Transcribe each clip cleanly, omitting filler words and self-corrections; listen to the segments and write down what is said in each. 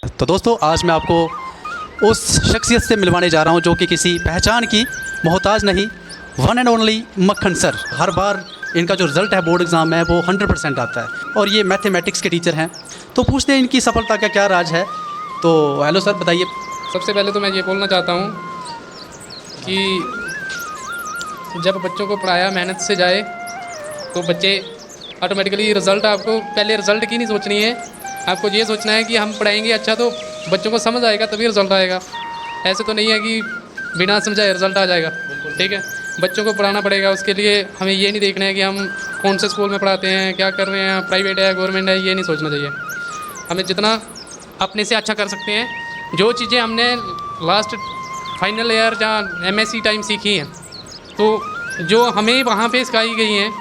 तो दोस्तों आज मैं आपको उस शख्सियत से मिलवाने जा रहा हूं जो कि किसी पहचान की मोहताज नहीं, वन एंड ओनली मक्खन सर। हर बार इनका जो रिज़ल्ट है बोर्ड एग्ज़ाम में वो 100% आता है और ये मैथमेटिक्स के टीचर हैं। तो पूछते हैं इनकी सफलता का क्या राज है। तो हेलो सर, बताइए। सबसे पहले तो मैं ये बोलना चाहता हूँ कि जब बच्चों को पढ़ाया मेहनत से जाए तो बच्चे ऑटोमेटिकली रिज़ल्ट, आपको पहले रिज़ल्ट की नहीं सोचनी है, आपको ये सोचना है कि हम पढ़ाएंगे अच्छा तो बच्चों को समझ आएगा तभी रिज़ल्ट आएगा। ऐसे तो नहीं है कि बिना समझाए रिज़ल्ट आ जाएगा। ठीक है, बच्चों को पढ़ाना पड़ेगा। उसके लिए हमें ये नहीं देखना है कि हम कौन से स्कूल में पढ़ाते हैं, क्या कर रहे हैं, प्राइवेट है गवर्नमेंट है, ये नहीं सोचना चाहिए। हमें जितना अपने से अच्छा कर सकते हैं, जो चीज़ें हमने लास्ट फाइनल ईयर जहाँ MSc टाइम सीखी हैं, तो जो हमें वहाँ पे सिखाई गई हैं,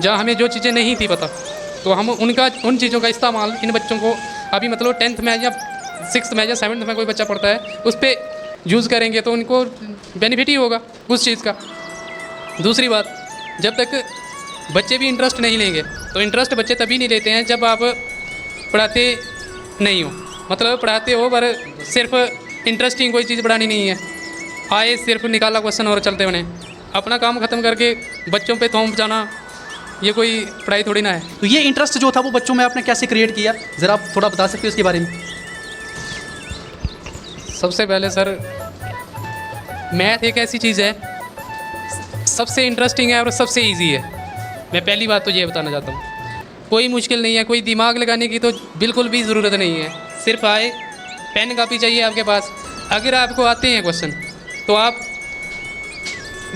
जहाँ हमें जो चीज़ें नहीं थी पता, तो हम उन चीज़ों का इस्तेमाल इन बच्चों को अभी मतलब 10th में या 6th में या 7th में कोई बच्चा पढ़ता है उस पर यूज़ करेंगे तो उनको बेनिफिट ही होगा उस चीज़ का। दूसरी बात, जब तक बच्चे भी इंटरेस्ट नहीं लेंगे, तो इंटरेस्ट बच्चे तभी नहीं लेते हैं जब आप पढ़ाते नहीं हो। मतलब पढ़ाते हो पर सिर्फ इंटरेस्टिंग कोई चीज़ पढ़ानी नहीं है, आए सिर्फ निकाला क्वेश्चन और चलते बने, अपना काम ख़त्म करके बच्चों पे थोम जाना, ये कोई पढ़ाई थोड़ी ना है। तो ये इंटरेस्ट जो था वो बच्चों में आपने कैसे क्रिएट किया, ज़रा आप थोड़ा बता सकते हो इसके बारे में। सबसे पहले सर, मैथ एक ऐसी चीज़ है, सबसे इंटरेस्टिंग है और सबसे इजी है। मैं पहली बात तो ये बताना चाहता हूँ, कोई मुश्किल नहीं है, कोई दिमाग लगाने की तो बिल्कुल भी ज़रूरत नहीं है। सिर्फ आए, पेन कापी चाहिए आपके पास। अगर आपको आते हैं क्वेश्चन तो आप,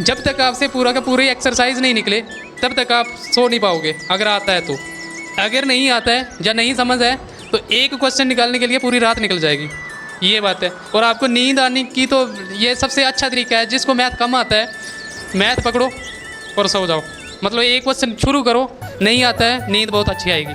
जब तक आपसे पूरा का पूरी एक्सरसाइज नहीं निकले तब तक आप सो नहीं पाओगे। अगर आता है तो, अगर नहीं आता है या नहीं समझ है तो एक क्वेश्चन निकालने के लिए पूरी रात निकल जाएगी, ये बात है। और आपको नींद आने की तो ये सबसे अच्छा तरीका है। जिसको मैथ कम आता है, मैथ पकड़ो और सो जाओ। मतलब एक क्वेश्चन शुरू करो, नहीं आता है, नींद बहुत अच्छी आएगी।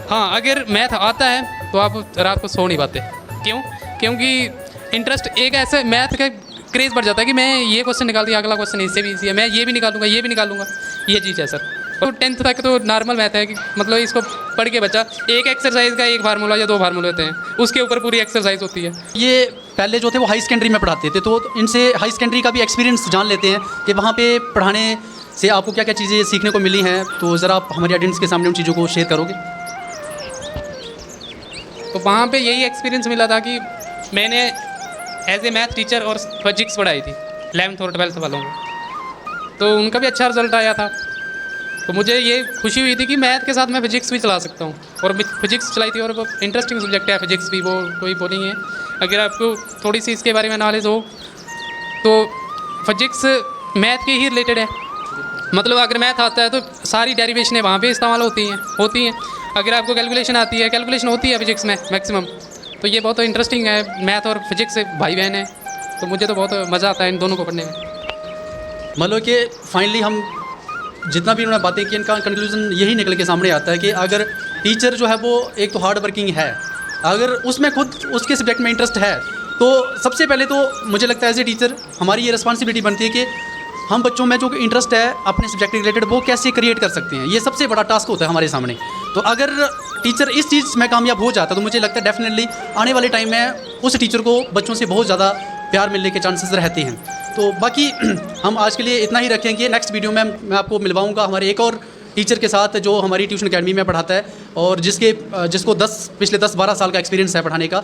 हाँ, अगर मैथ आता है तो आप रात को सो नहीं पाते। क्यों? क्योंकि इंटरेस्ट एक ऐसे मैथ का क्रेज़ बढ़ जाता है कि मैं ये क्वेश्चन निकाल दिया, अगला क्वेश्चन इससे भी इजी है, मैं ये भी निकालूंगा, ये भी निकालूंगा। ये चीज़ है सर। तो 10th तक तो नॉर्मल मैथ है कि मतलब इसको पढ़ के बच्चा एक एक्सरसाइज का एक फार्मूला या 2 फार्मूले होते हैं, उसके ऊपर पूरी एक्सरसाइज होती है। ये पहले जो थे वो हाई सेकेंडरी में पढ़ाते थे, तो इनसे हाई सेकेंडरी का भी एक्सपीरियंस जान लेते हैं कि वहाँ पे पढ़ाने से आपको क्या क्या चीज़ें सीखने को मिली हैं। तो ज़रा आप हमारी ऑडियंस के सामने उन चीज़ों को शेयर करोगे। तो वहाँ पे यही एक्सपीरियंस मिला था कि मैंने एज ए मैथ टीचर और फिजिक्स पढ़ाई थी 11th और 12th वालों को, तो उनका भी अच्छा रिजल्ट आया था। तो मुझे ये खुशी हुई थी कि मैथ के साथ मैं फिजिक्स भी चला सकता हूँ, और फिजिक्स चलाई थी। और वो इंटरेस्टिंग सब्जेक्ट है फिजिक्स भी, वो कोई वो नहीं है। अगर आपको थोड़ी सी इसके बारे में नॉलेज हो तो फिजिक्स मैथ के ही रिलेटेड है। मतलब अगर मैथ आता है तो सारी डेरिवेशनें वहाँ पे इस्तेमाल होती हैं। अगर आपको कैलकुलेशन आती है, कैलकुलेशन होती है फिजिक्स में मैक्सिमम। तो ये बहुत इंटरेस्टिंग है। मैथ और फिजिक्स भाई बहन है, तो मुझे तो बहुत मज़ा आता है इन दोनों को पढ़ने में। मतलब कि फाइनली हम जितना भी उन्होंने बातें की, इनका कंक्लूजन यही निकल के सामने आता है कि अगर टीचर जो है वो एक तो हार्ड वर्किंग है, अगर उसमें खुद उसके सब्जेक्ट में इंटरेस्ट है, तो सबसे पहले तो मुझे लगता है एज ए टीचर हमारी ये रिस्पॉन्सिबिलिटी बनती है कि हम बच्चों में जो इंटरेस्ट है अपने सब्जेक्ट के रिलेटेड वो कैसे क्रिएट कर सकते हैं। ये सबसे बड़ा टास्क होता है हमारे सामने। तो अगर टीचर इस चीज़ में कामयाब हो जाता है तो मुझे लगता है डेफिनेटली आने वाले टाइम में उस टीचर को बच्चों से बहुत ज़्यादा प्यार मिलने के चांसेस रहते हैं। तो बाकी हम आज के लिए इतना ही रखेंगे। नेक्स्ट वीडियो में मैं आपको मिलवाऊंगा हमारे एक और टीचर के साथ जो हमारी ट्यूशन अकेडमी में पढ़ाता है और जिसको पिछले 10-12 साल का एक्सपीरियंस है पढ़ाने का।